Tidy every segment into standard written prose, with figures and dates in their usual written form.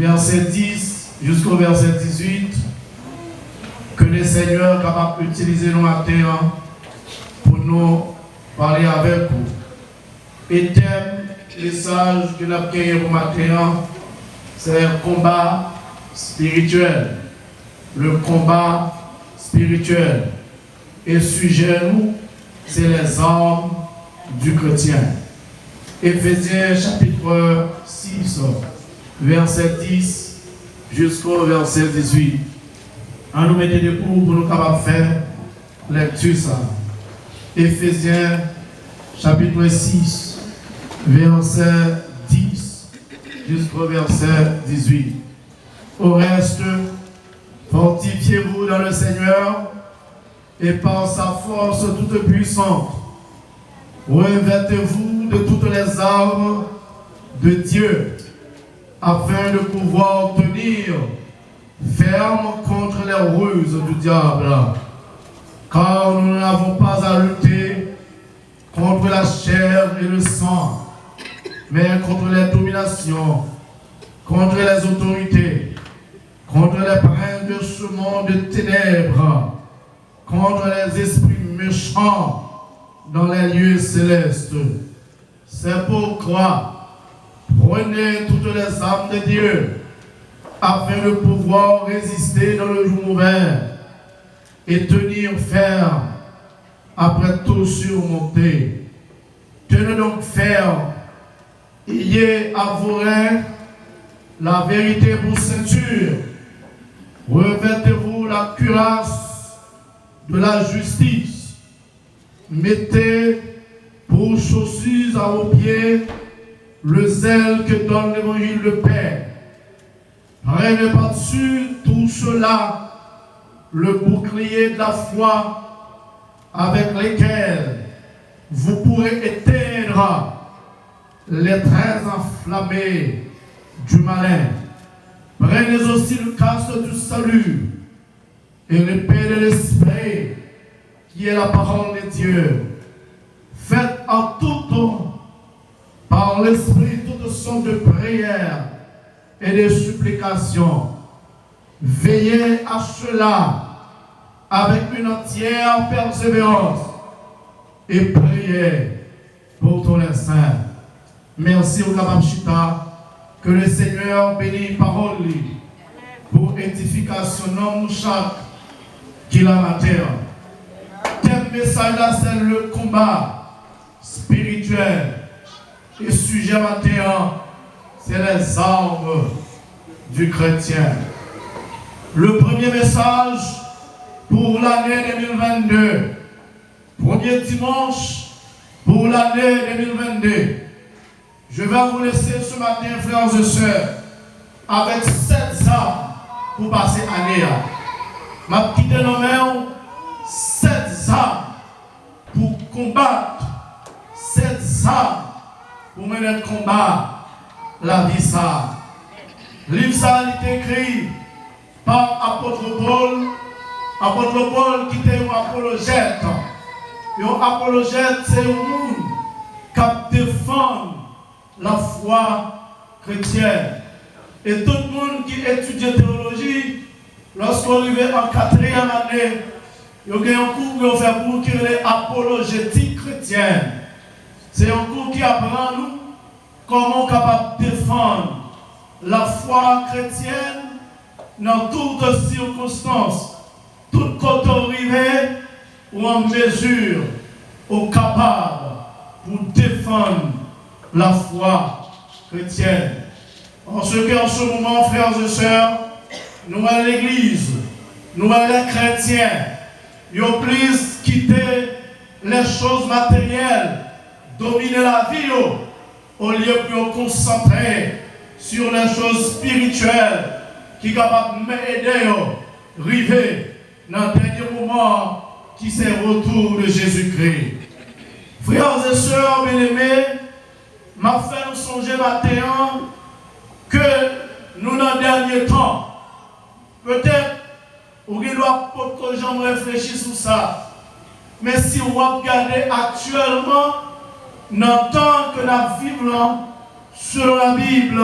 verset 10 jusqu'au verset 18, que le Seigneur est capable d'utiliser nos matins pour nous parler avec vous. Et thème, message que nous avons gagné pour matin, c'est un combat spirituel. Le combat spirituel. Et sujet, nous, c'est les armes du chrétien. Éphésiens chapitre 6, verset 10 jusqu'au verset 18. On nous mettait des cours pour nous capables de faire lecture ça. Éphésiens chapitre 6, verset 10 jusqu'au verset 18. Au reste, fortifiez-vous dans le Seigneur et par sa force toute puissante, revêtez-vous de toutes les armes de Dieu, afin de pouvoir tenir ferme contre les ruses du diable. Car nous n'avons pas à lutter contre la chair et le sang, mais contre les dominations, contre les autorités, contre les princes de ce monde de ténèbres, contre les esprits méchants dans les lieux célestes. C'est pourquoi prenez toutes les armes de Dieu afin de pouvoir résister dans le jour mauvais et tenir ferme après tout surmonter. Tenez donc ferme, ayez à vos reins la vérité pour ceinture, revêtez-vous la cuirasse de la justice, mettez pour chaussures à vos pieds le zèle que donne l'évangile de paix. Prenez par-dessus tout cela le bouclier de la foi avec lequel vous pourrez éteindre les traits enflammés du malin. Prenez aussi le casque du salut et l'épée de l'esprit qui est la parole de Dieu. Faites en tout temps par l'esprit toute sorte de prières et de supplications. Veillez à cela avec une entière persévérance et priez pour tous les saints. Merci au Kabamchita, que le Seigneur bénisse parole pour édification non chaque qui la matière. Thème message là, c'est le combat spirituel. Et sujet matin, c'est les armes du chrétien. Le premier message pour l'année 2022, premier dimanche pour l'année 2022. Je vais vous laisser ce matin, frères et sœurs, avec 7 armes pour passer l'année. Je vais quitter nos mains 7 armes pour combattre, 7 armes pour mener le combat, la vie ça. Le livre ça est écrit par apôtre Paul qui était un apologète. Un apologète, c'est un monde qui défend la foi chrétienne. Et tout le monde qui étudie théologie, lorsqu'on arrive en 4e année, il y a un cours qui fait pour qui est apologétique chrétienne. C'est un cours qui apprend nous comment capable de défendre la foi chrétienne dans toutes circonstances, toute côté arrivée ou en mesure ou capable pour défendre la foi chrétienne. En ce moment, frères et sœurs, nous à l'église, nous à les chrétiens, ils ont plus quitté les choses matérielles, dominer la vie, au lieu de concentrer sur les choses spirituelles qui sont capables d'aider à arriver dans le dernier moment qui c'est le retour de Jésus-Christ. Frères et sœurs bien-aimés, m'a fait nous songer matin que nous dans le dernier temps, peut-être, vous ne doit pas que j'en réfléchisse sur ça, mais si vous regardez actuellement, dans le temps que nous vivons sur la Bible,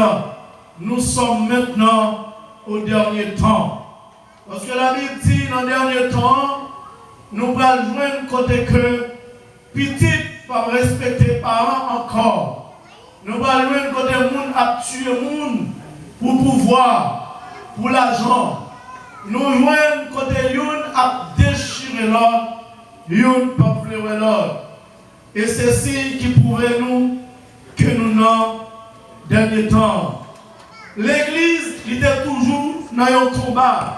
nous sommes maintenant au dernier temps. Parce que la Bible dit, dans le dernier temps, nous allons joindre côté que petit pas respecter parents encore. Nous allons joindre côté monde à tuer monde pour pouvoir, pour l'argent. Nous joignons côté yon à déchirer l'autre, yon pas fleurer l'autre. Et c'est ce qui prouve nous que nous dans le dernier temps. L'église était toujours dans un combat.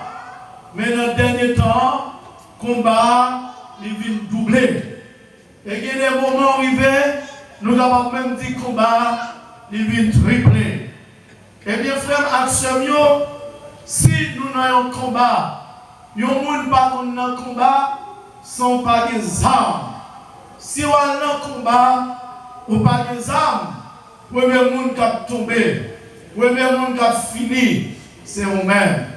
Mais dans le dernier temps, le combat vient doubler. Et il y a des moments arrivés, nous avons même dit que le combat vient tripler. Eh bien, frères et sœurs, si nous avons un combat, nous ne pouvons pas dans le combat sans pas des armes. Si on a un combat, on n'a pas des armes, le premier monde qui a tombé, le premier monde qui a fini, c'est vous-même.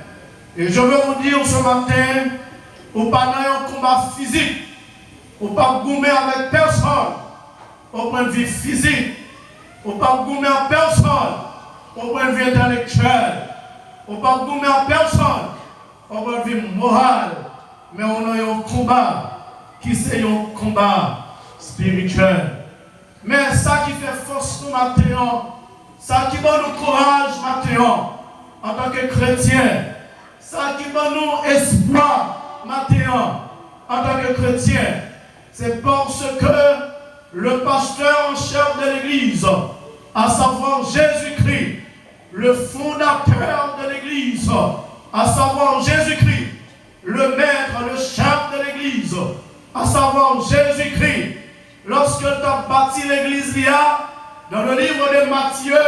Et je veux vous dire ce matin, on n'a pas un combat physique, on ne peut pas gommer avec personne, au point de vue physique, on ne peut pas gommer à personne, au point de vue intellectuel, on ne peut pas gommer à personne, au point de vue moral, mais on a un combat qui c'est un combat spirituel. Mais ça qui fait force nous maintenant, ça qui donne nous courage maintenant, en tant que chrétien, ça qui donne nous espoir maintenant, en tant que chrétien, c'est parce que le pasteur en chef de l'église, à savoir Jésus-Christ, le fondateur de l'église, à savoir Jésus-Christ, le maître, le chef de l'église, à savoir Jésus-Christ, lorsque tu as bâti l'église dans le livre de Matthieu,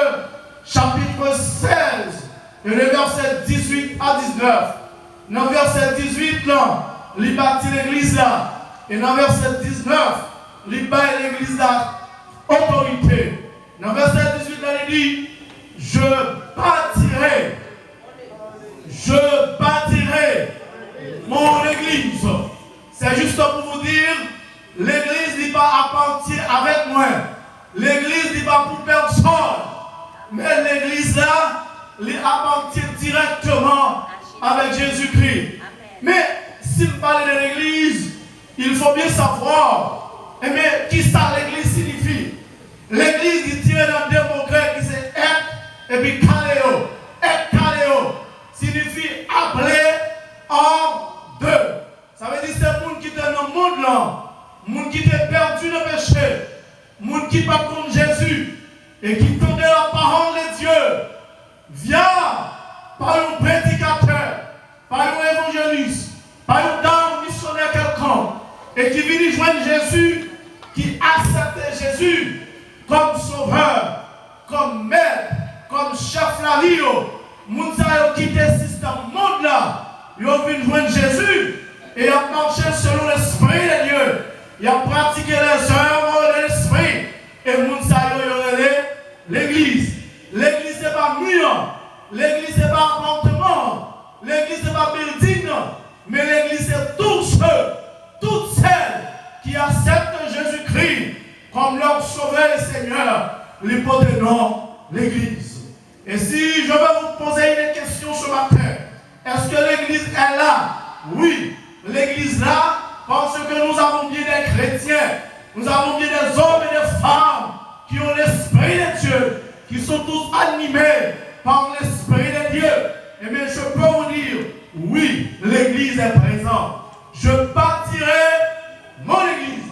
chapitre 16, et le verset 18 à 19, dans le verset 18, là, il bâtit l'église là, et dans le verset 19, il bâtit l'église là, autorité. Dans le verset 18, là, il dit, je bâtirai mon église. C'est juste pour vous dire, l'église n'est pas appartient avec moi. L'église n'est pas pour personne. Mais l'église là, elle appartient directement avec Jésus-Christ. Mais si vous parlez de l'église, il faut bien savoir, mais qui ça l'église signifie. L'église il tire dans deux mots grecs qui c'est être et puis kaléo. Être kaléo signifie appeler en deux. Ça veut dire que c'est le monde qui est dans le monde là, le monde qui est perdu dans le péché, le monde qui va contre Jésus et qui tendait la parole de Dieu. Viens par un prédicateur, par un évangéliste, par une dame missionnaire quelconque, et qui vient joindre Jésus, qui accepte Jésus comme sauveur, comme maître, comme chef la vie. Moun sa yo quitté le système monde là, yo vient joindre Jésus et a marché selon l'esprit de Dieu. Il a pratiqué les œuvres de l'esprit et moun sa yo l'église. L'église n'est pas mur, l'église n'est pas appartement, l'église n'est pas building, mais l'église c'est tous ceux, toutes celles qui acceptent Jésus-Christ comme leur sauveur et Seigneur, l'hypothèse non, l'église. Et si je veux vous poser une question ce matin, est-ce que l'église est là? Oui, l'église là, parce que nous avons bien des chrétiens, nous avons bien des hommes et des femmes qui ont l'esprit de Dieu, qui sont tous animés par l'esprit de Dieu. Et bien je peux vous dire, oui, l'église est présente. Je bâtirai mon église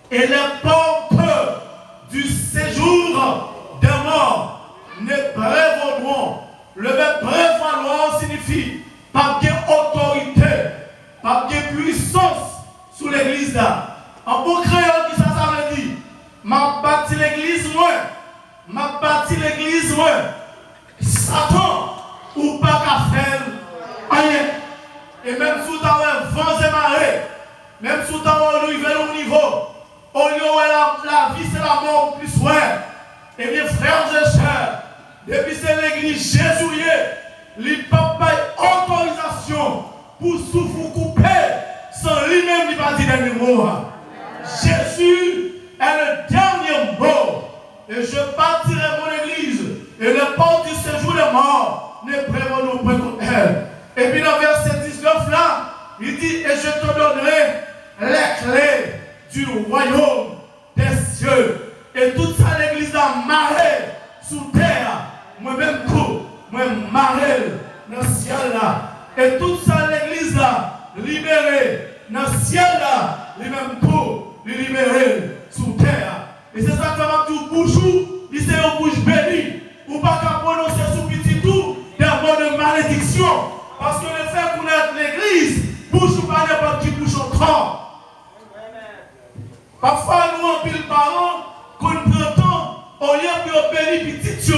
et les portes du séjour des morts ne prévaudront. Le verbe prévaloir signifie pas de autorité, pas de puissance sous l'église là. En bon créole, qui ça veut dire? M'a bâti l'église moi. M'a bâti l'église moi. Satan ou pas qu'à faire rien. Et même sous ta vent et marée, même sous ta arrivé au niveau, au lieu où la vie c'est la mort plus ouais. Et bien frères et sœurs, depuis c'est l'église Jésus, il n'a pas autorisation pour souffrir couper sans lui-même il va dire dernier mot. Jésus est le dernier mot. Et je bâtirai mon église et les portes du séjour des mort ne prévaut point contre elle. Et puis dans le verset 19 là, il dit, et je te donnerai les clés du royaume des cieux. Et toute ça, l'église a marré sous terre. Moi-même, moi marré dans le ciel là. Et toute ça, l'église a libéré dans le ciel là. Lui-même, libéré sous terre. Et c'est ça que va dire bouchou, il c'est une bouche bénie. Ou pas qu'à prononcer sous petit tout des mots de malédiction. Parce que le fait qu'on ait l'église, bouche ou pas n'importe qui bouche en trompe. Parfois, nous, en pile parents, qu'on prend temps, au lieu de bénir petit,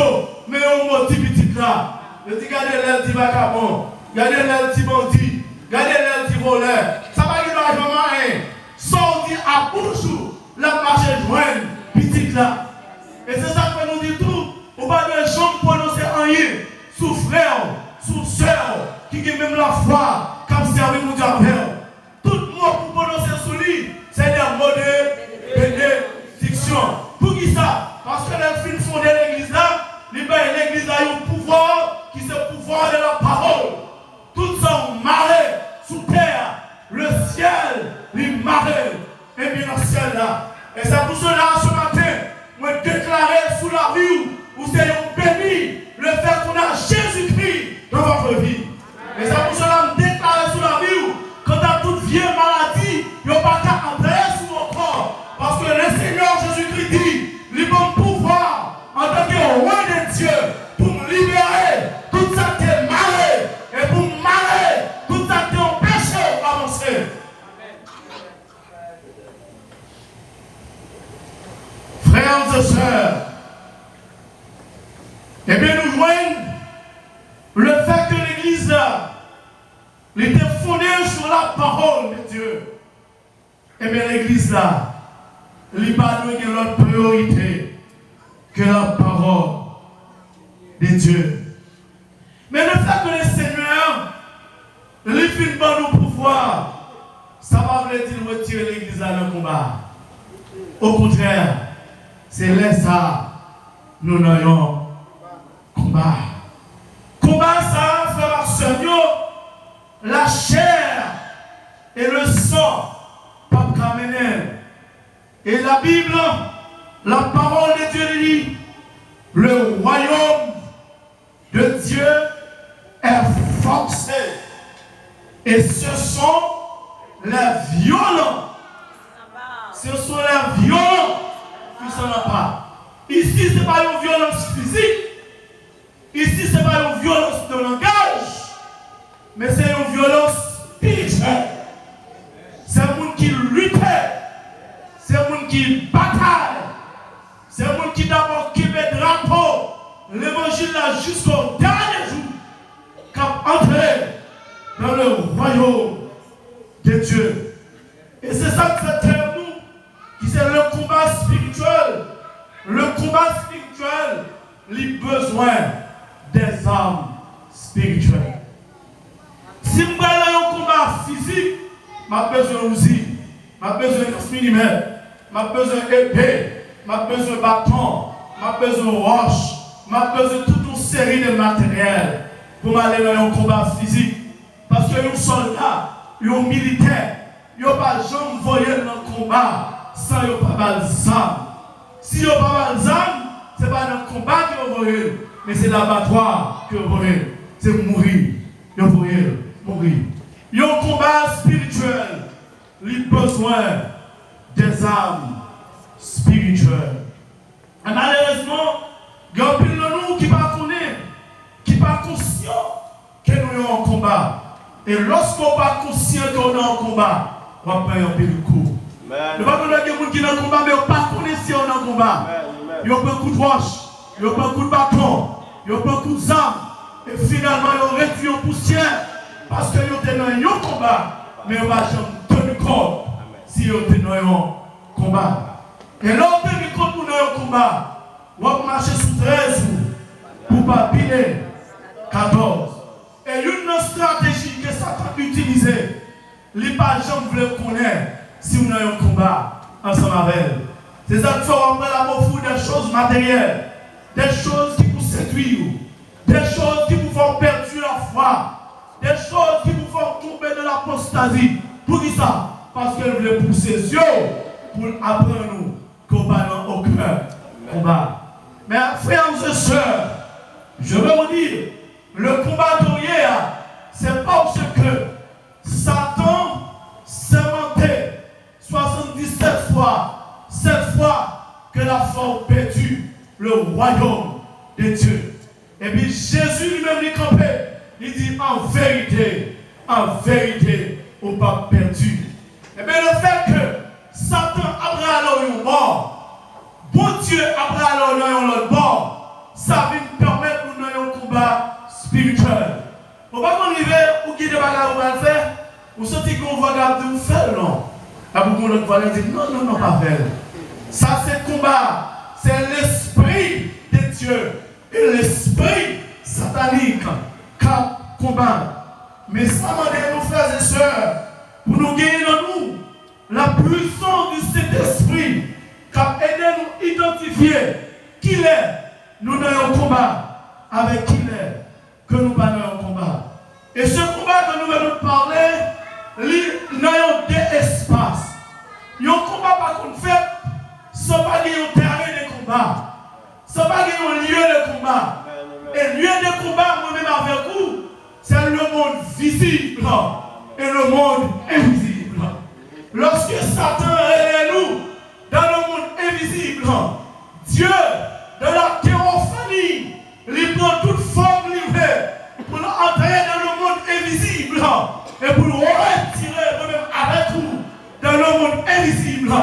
mais on monte petit là. Je dis, regardez l'aile du vagabond, regardez l'aile du bandit, regardez l'aile du voleur. Ça va y avoir jamais. Sans dire à bouche, la marche joigne, petit là. Et c'est ça que nous dit tout. On va de gens prononcer rien sous frère, sous soeur, qui a même la foi, comme servi mon Dieu. Tout le monde pour prononcer sous lui, c'est des mots de bénédiction. Pour qui ça? Parce que les filles fondent l'église là, l'église a un pouvoir qui est le pouvoir de la parole. Tout ça marré sous terre, le ciel, les marées, et bien dans le ciel là. Et c'est pour cela ce matin, moi déclarer sous la vie où c'est un béni le fait qu'on a Jésus-Christ dans votre vie. Et c'est pour cela que je déclare sous la vie quand à toute vieille maladie, il n'y a pas qu'à entrer sous mon corps. Parce que le Seigneur Jésus-Christ dit, il bon pouvoir en tant que roi de Dieu pour me libérer tout ça qui est malade et pour me marrer tout ça qui est empêché d'avancer. Frères et sœurs, eh bien nous voyons le fait que l'Église était fondée sur la parole de Dieu. Eh bien l'Église là, il n'y a pas d'autre priorité que la parole de Dieu. Mais le fait que le Seigneur, il finit par nous pouvoir, ça va vous dire retirer l'Église dans le combat. Au contraire, c'est là ça, nous n'ayons combat. Combat ça, frère Seigneur, la chair et le sang, pas Kamenel. Et la Bible, la parole de Dieu dit, le royaume de Dieu est forcé. Et ce sont les violents. Ce sont les violents qui s'en ont pas. Ici, ce n'est pas une violence physique. Ici, ce n'est pas une violence de langage. Mais c'est une violence spirituelle. C'est un monde qui lutte. C'est un monde qui bataille. C'est un monde qui d'abord qui met drapeau. L'évangile là jusqu'au dernier jour. Quand entrer dans le royaume de Dieu. Et c'est ça que c'est nous. Qui c'est le combat spirituel. Le combat spirituel, il a besoin des armes spirituelles. Si je suis un combat physique, j'ai besoin d'outils, j'ai besoin de millimètres, j'ai besoin d'épée, j'ai besoin de bâton, j'ai besoin de roche, j'ai besoin de toute une série de matériel pour aller dans un combat physique. Parce que un soldat, un militaire, il n'y a pas de gens voyés dans le combat sans il n'y a pas de armes. Si il n'y a pas d'armes, ce n'est pas dans le combat que vous voyez, mais c'est l'abattoir que vous voyez. C'est mourir. Vous voyez, mourir. Il y a un combat spirituel. Il a besoin des armes spirituelles. Et malheureusement, il y a un pile de nous qui ne connaissent pas, qui ne sont pas conscients que nous sommes en combat. Et lorsqu'on n'est pas conscient qu'on est en combat, on va payer un pile de coup. Il n'y a pas de gens qui sont en combat, mais on ne pas si on est en combat. Il y a un coup de roche, il y a un coup de bâton, il y a un coup de arme. Et finalement, ils ont réduit en poussière parce qu'ils étaient dans un combat, mais ils n'ont pas tenu compte si ils étaient dans un combat. Et là, on tenu compte pour un combat, on va marcher sous 13 pour ne pas piler 14. Et une stratégie que Satan utilise, les gens veulent connaître si on a un combat ensemble avec elle. C'est ça qu'il faut après la fou des choses matérielles, des choses qui vous séduisent, des choses qui vous font perdre la foi, des choses qui vous font tomber dans l'apostasie. Pour qui ça? Parce qu'elle voulait pousser ses yeux pour apprendre nous qu'on va dans aucun combat. Mais frères et sœurs, je veux vous dire, le combat d'hier, c'est parce que Satan s'est monté 77 fois, 7 fois que la foi a perdu le royaume de Dieu. Et puis Jésus lui-même dit campé, il dit en vérité, on pas perdu. Et bien le fait que Satan après alors un mort, bon Dieu après alors l'autre bord, ça va permettre de nous avoir un combat spirituel. On va pas arriver ou qui de bagarre on va le faire, ou sentez qu'on va garder ou faire non. À beaucoup de fois dire non pas faire. Ça c'est combat, c'est l'esprit de Dieu et l'esprit satanique qui combat. Mais ça m'a dit nos frères et sœurs, pour nous gagner dans nous la puissance de cet esprit qui a aidé à nous identifier qui il est. Nous n'avons un combat avec qui il est, que nous pas un combat. Et ce combat que nous venons de parler, nous avons deux espaces. Il y a un combat par contre fait, sans pas qu'il y ait un terrain de combat, sans pas qu'il y ait un lieu de combat. Et lieu de combat, moi-même avec vous, c'est le monde visible et le monde invisible. Lorsque Satan est nous dans le monde invisible, Dieu, de la théophanie, il prend toute forme livrée pour entrer dans le monde invisible et pour nous retirer nous-mêmes avec nous dans le monde invisible.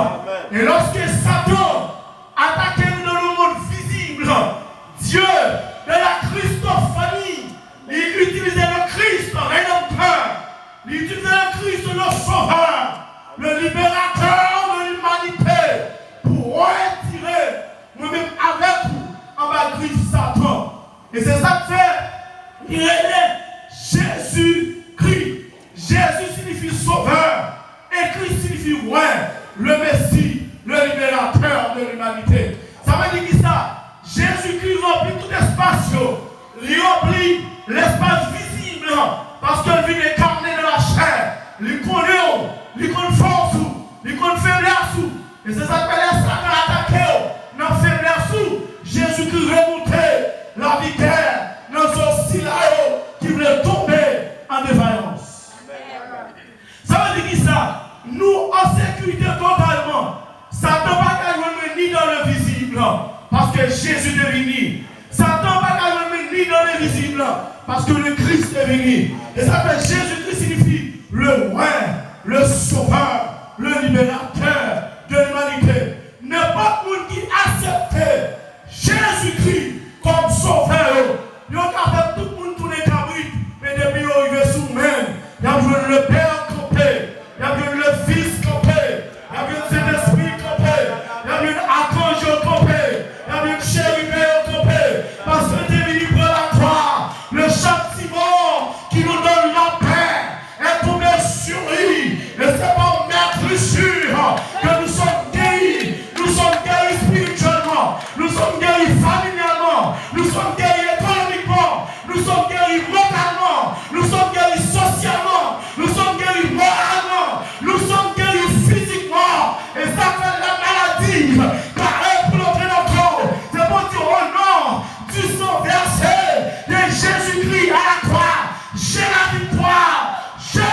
Et lorsque Satan attaque nous dans le monde visible, Dieu, de la Christophanie, il utilisait le Christ rédempteur, il utilisait le Christ le sauveur, le libérateur de l'humanité, pour retirer nous-mêmes avec vous en bas de Satan. Et c'est ça que fait, il est Jésus-Christ. Jésus signifie sauveur, et Christ signifie roi, le Messie, le libérateur de l'humanité. Ça veut dire qui ça? Jésus-Christ remplit tout espace, il remplit l'espace visible, parce qu'il vient incarner de la chair, il connaît, il connaît force, il connaît faiblesse, et c'est ça que les Satan attaqué, dans faiblesse, Jésus-Christ remontait la vitesse dans ce style qui voulait tomber en défaillance. Ça veut dire qui ça? Nous en sécurité totalement, Satan ne va pas ni dans le visible, parce que Jésus est venu. Satan ne va pas ni dans l'invisible, parce que le Christ est venu. Et ça fait Jésus-Christ signifie le roi, le sauveur, le libérateur de l'humanité. N'importe qui accepte Jésus-Christ comme sauveur, il y a fait tout le monde tourner cabrit, mais depuis qu'il est arrivé sous même, il y a besoin le Père campé, il y a besoin le Fils campé, il y a besoin de Saint-Esprit campé, il y a besoin d'Archange campé, il y a besoin de chérubin campé, parce que tu es venu pour la croix, le châtiment qui nous donne la paix est tombé sur lui, et c'est pas mettre sûr que nous sommes guéris, spirituellement, nous sommes guéris familialement, nous sommes guéris économiquement, nous sommes guéris mentalement, nous sommes guéris socialement, nous sommes guéris moralement, nous sommes guéris physiquement, et ça fait la maladie, car elle pour notre corps, c'est pour dire au nom du sang versé de Jésus-Christ à la croix, j'ai la victoire, j'ai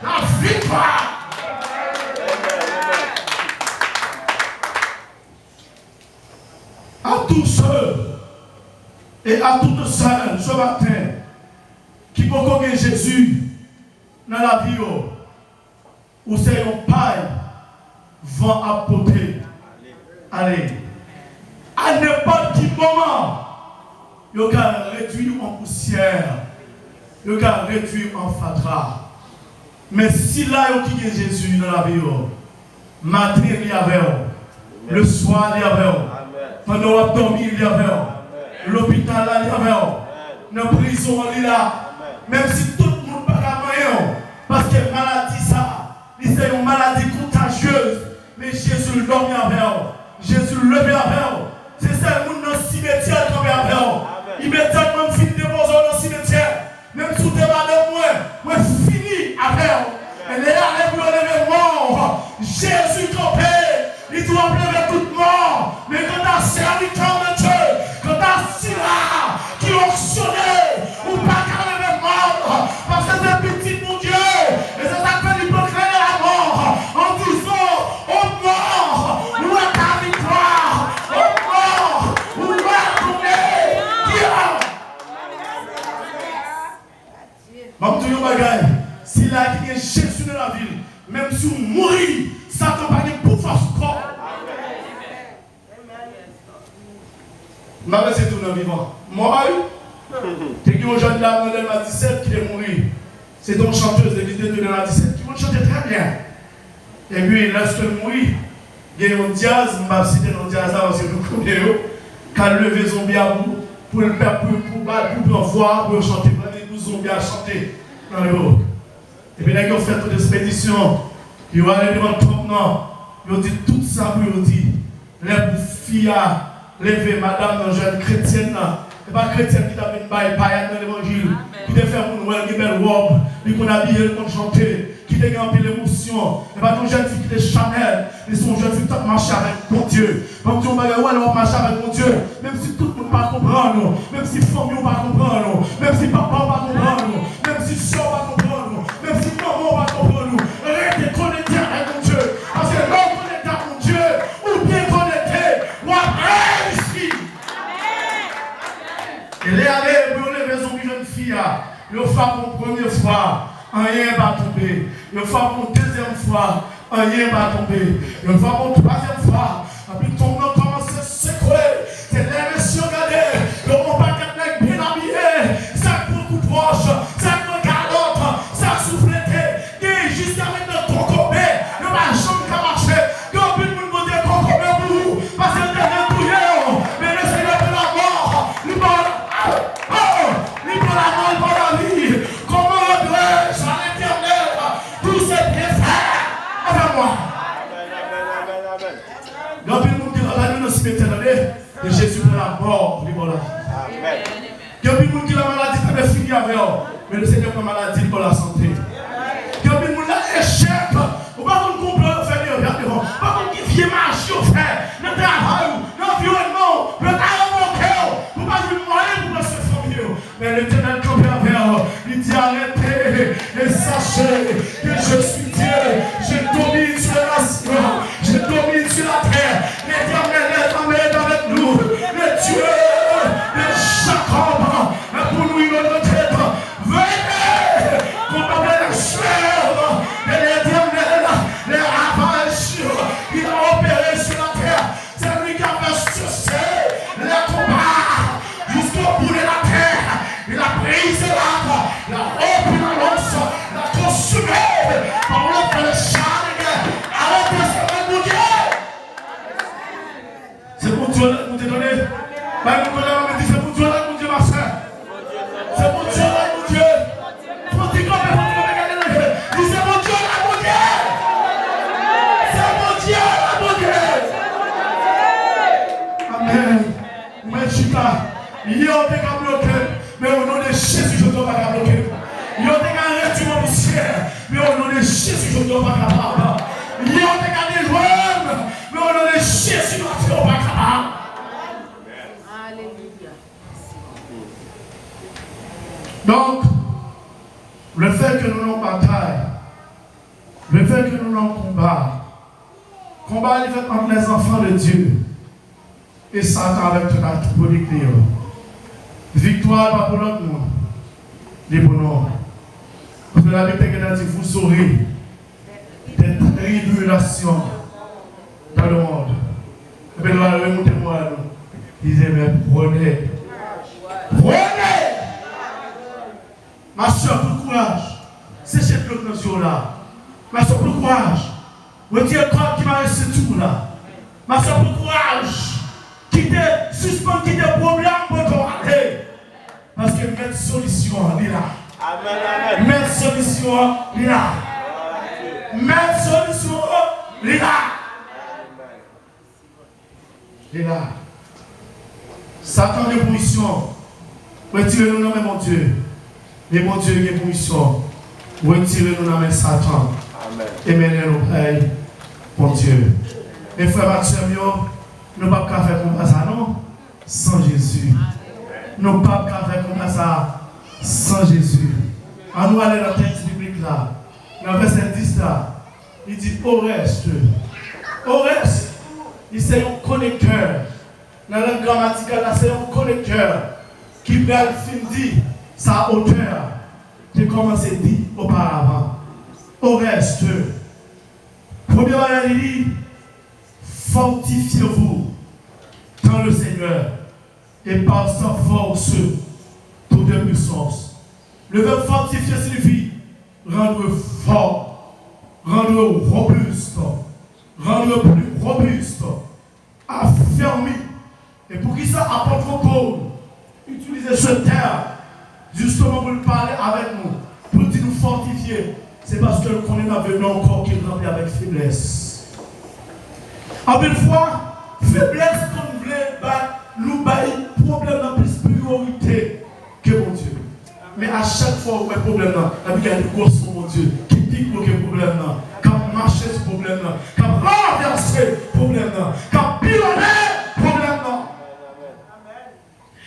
la victoire. À tous ceux et à toutes celles ce matin qui peuvent connaître Jésus dans la vie, où c'est un paille vont apporter. Allez, à n'importe quel moment, il y a réduit en poussière, il y a réduit en fatra. Mais si là, il y a Jésus dans la vie, matin il y avait, le soir il y avait. Pendant qu'on a dormi, il y avait. L'hôpital, là, il y avait. Dans la prison, il y a. Même si tout le monde n'a pas moyen. Parce que la maladie, ça, c'est une maladie contagieuse. Mais Jésus le dormi avec. Jésus le levé avec. C'est ça, le monde dans le cimetière qui est avec. Immédiatement, il finit de Je dis bagaille, si là il y a Jésus dans la ville, même si on mourit, Satan va pas pour force corps. Je c'est tout dans le vivant. Moi, tu as une jeune dame dans la 17 qui est morte. C'est donc chanteuse de l'église de la 17 qui va chanter très bien. Et puis, lorsqu'elle mourit, il y a un diaz, je vais citer un diaz là parce que nous connaissons, qui a levé zombie à bout pour le faire, pour voir, pour chanter, pour les zombies à chanter dans le haut. Et puis là, ils ont fait toute expédition, ils ont allé devant le trône, ils ont dit tout ça pour eux dire, les filles à lever madame dans jeune chrétienne là. Ce n'est pas chrétien qui t'a mis une baille dans l'évangile, qui t'a fait pour nous une belle robe, qui t'a habillé, qui t'a chanté, qui t'a rempli l'émotion. Ce n'est pas une jeune fille qui est Chanel, mais c'est une jeune fille qui marche avec mon Dieu. Donc, on va marcher avec mon Dieu, même si tout le monde ne va pas comprendre, même si la famille ne va pas comprendre, même si papa ne va pas comprendre, même si soeur ne va pas comprendre, même si maman ne va pas comprendre. Restez connectés avec mon Dieu. Parce que l'homme connecté avec mon Dieu, ou bien connecté, ou après réussir. Et les allées pour lever son jeune fille, il fait pour la première fois, rien va tomber. Il fait pour la deuxième fois, rien va tomber. Il fait pour la troisième fois, et puis ton nom commence à se secouer. C'est les messieurs regardez, le mon paquet n'est bien habillé, ça beaucoup proche, ça me galope, ça souffleté, et juste avec le concombre, le marchand qui a marché, quand le monde va dire concombre pour vous, parce que le dernier bouillon, mais le Seigneur de la mort, il prend la mort, il prend la vie. Comment dois-je à l'éternel tous ces bienfaits avec moi? Il y a beaucoup de monde qui a dans le cimetière de Jésus pour la mort, pour la vie. Il y a beaucoup de monde qui a la maladie, qui a fini avec eux, mais le Seigneur pour la maladie, pour la santé. Il y a beaucoup de monde qui a échec, on va comprendre, faire mieux, regardez, on va qui vient marcher au frère, dans le travail, dans l'environnement, le travail au cœur, on va vous moyen pour se former. Mais l'Éternel campé avec eux, il dit arrêtez et sachez que je suis Dieu, je domine sur la nation, je domine sur la terre. L'Éternel est avec nous, le Dieu de Jacob, pour nous il notre tête. Venez, combattre la chair de l'Éternel, les ravages qu'il a opérés sur la terre. C'est lui qui a fait cesser les combats jusqu'au bout de la terre. Il a brisé l'arbre, il a rempli la lance, il a consumé par l'autre le char de guerre. Arrêtez, c'est mon Dieu. C'est mon Dieu là, mon Dieu donné. C'est mon Dieu là, mon Dieu, ma soeur. C'est mon Dieu là, mon Dieu. Faut dire comme c'est mon Dieu là, mon Dieu. C'est mon Dieu là, mon Dieu. Amen. Mais Chica, il y a un bloqué, mais au nom de Jésus, je ne dois pas bloquer. Il y a un retour au ciel, mais au nom de Jésus, je ne dois pas capable. Il y a un joindre, mais au nom de Jésus, je ne dois pas capable. Alléluia. Donc, le fait que nous n'avons bataille, le fait que nous n'avons combat est fait entre les enfants de Dieu et Satan avec toute la tripodique. Victoire pas pour notre monde, mais pour nous. Parce que la Bible a dit, vous aurez des tribulations dans le monde. Et puis nous allons remonter moi à nous. Il disait, mais prenez. Ma soeur, pour courage. C'est cette notion-là. Ma soeur, pour courage. Retirez le corps qui m'a resté tout là. Ma soeur, pour courage. Quittez, suspendre, quittez le problème pour qu'on arrête. Parce que mettre solution, il est là. Amen. Mettre solution, il est là. Mettre solution, il est là. Il est là. Satan de position. Retirez-nous dans mon Dieu. Mais mon Dieu est position. Retirez-nous dans Satan. Amen. Et menez-nous, Père, mon Dieu. Mes frères Mathieu, nous ne pouvons pas faire comme ça, non? Sans Jésus. Nous ne pouvons pas faire comme ça sans Jésus. On nous aller dans le texte biblique là. Dans le verset 10 là. Il dit au reste, il c'est un connecteur. Dans la grammatique là, c'est un connecteur qui belle fin dit sa hauteur j'ai commencé à dire auparavant. Au reste, premier bagage, il dit, fortifiez-vous dans le Seigneur et par sa force, toute puissance. Le verbe fortifier signifie rendre fort, rendre robuste, rendre plus robuste, affermi. Et pour qui ça, apôtre Paul utiliser ce terme justement pour parler avec nous, pour dire nous fortifier. C'est parce que nous connaissons avec nous encore qui est rempli avec faiblesse. En une fois, faiblesse qu'on voulait nous bailler problème dans plus priorité que mon Dieu. Mais à chaque fois où il y a un problème, il y a une grosse mon Dieu qui pique le problème, qui a marché ce problème, qui a renversé ce problème, qui a pilonné le problème.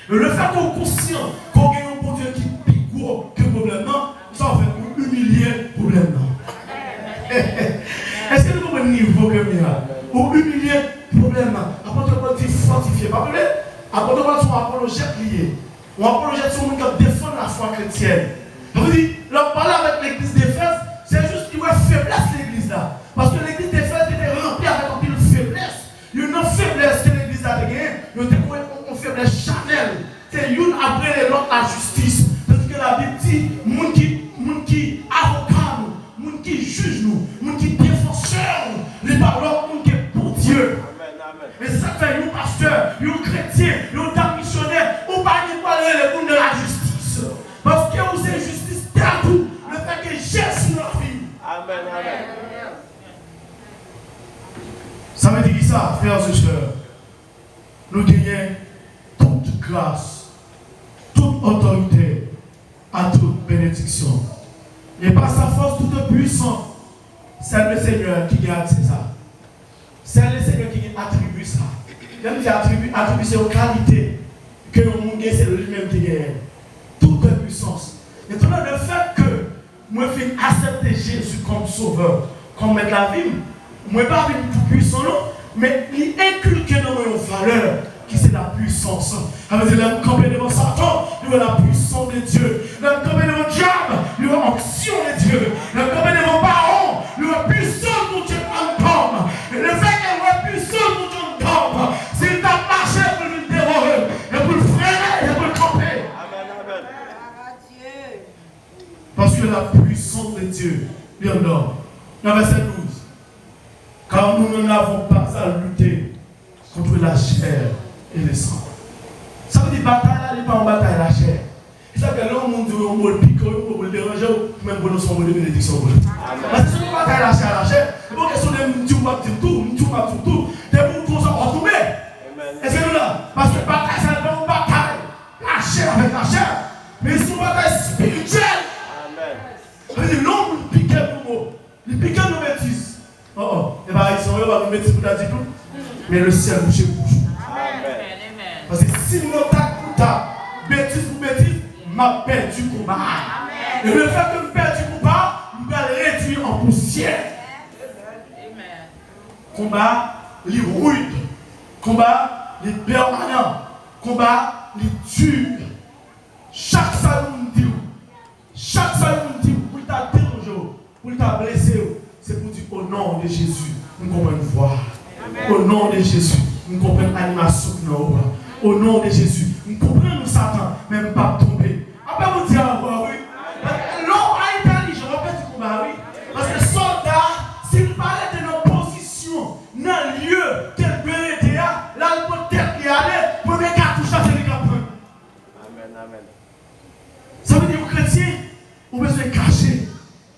Le fait qu'on est conscient qu'on a un bon Dieu qui pique gros que le problème, ça va faire pour humilier le problème. Est-ce que nous avons un niveau que nous avons pour humilier le problème? Apôtre Paul dit fortifier. Pas vrai? Apôtre Paul sont apologètes liés. Ou apologètes sont gens qui défendent la foi chrétienne. Ça veut dire, leur parler avec l'église d'Éphèse, c'est juste qu'il y a une faiblesse de l'église là. Parce que l'église d'Éphèse était remplie avec une faiblesse. Il y a une faiblesse que l'église a gagnée. Il y a une faiblesse charnelle. C'est une après l'autre la justice. Parce que la Bible dit, moun qui avocat nous, moun qui juge nous, moun qui défenseur nous, les paroles moun qui est pour Dieu. Mais ça fait un pasteur, un chrétien, un missionnaire, ou pas ni parler les moun de la justice. Parce que vous avez justice partout, le fait que j'ai sur leur vie. Amen, amen. Ça veut dire ça, frères et sœurs. Nous gagnons toute grâce, toute autorité, à toute bénédiction. Et par sa force toute puissante, c'est le Seigneur qui garde ça. C'est le Seigneur qui attribue ça. Même qui attribue ces qualités que le monde gagne, c'est lui-même qui gagne. Toute puissance. Et tout le fait que moi je fais accepter Jésus comme sauveur, comme maître la vie, moi pas une tout puissant, non, mais il inculque dans nos valeurs qui c'est la puissance. Ça veut dire l'homme campé devant Satan, il veut la puissance de Dieu. L'homme campé devant le diable, il veut l'action de Dieu. L'homme campé devant Baron, il veut la puissance de Dieu en tombe. Et le fait qu'il veut la puissance de Dieu en tombe, s'il t'a marché pour le dévorer, et pour le freiner, et pour le camper. Amen, amen. Parce que la puissance de Dieu, il y en a. Dans verset 12. Car nous n'avons pas à lutter contre la chair et le sang. Ça veut dire bataille là, il n'est pas en bataille la chair. Ça veut dire que l'homme dit on va le piquer, on va le déranger, même pour nous sommes de bénédiction. Parce que si on bataille la chair, c'est pas question de nous pas tout, c'est pour nous retrouver. Est-ce que nous là? Parce que bataille, c'est pas une bataille, la chair avec la chair, mais c'est une bataille spirituelle. Ça veut dire l'homme pique pour nous, il pique nos bêtises. Et bien ils sont là, on va nous mettre pour la dire tout, mais le ciel bouche bouche. Parce que si nous attaquons ta bêtise pour bêtise, m'a perdu le combat. Et le fait que je perds du combat, nous allons réduire en poussière. Combat, les rudes. Combat, les permanents. Combat, les durs. Chaque salon dit, pour t'a dérangé, pour t'a blessé, c'est pour dire au nom de Jésus, nous comprenons voir. Au nom de Jésus, nous comprenons l'animation de nos voix. Au nom de Jésus, nous comprenons Satan, même pas tomber. Après, vous dites, oui. L'homme a intelligent, on fait du combat, oui. Parce que soldat, s'il parlait de nos positions, dans le lieu tel que l'était là, il peut être qui allait, pour les cartouches à les campagnes. Amen, amen. Ça veut dire aux chrétiens, on peut se cacher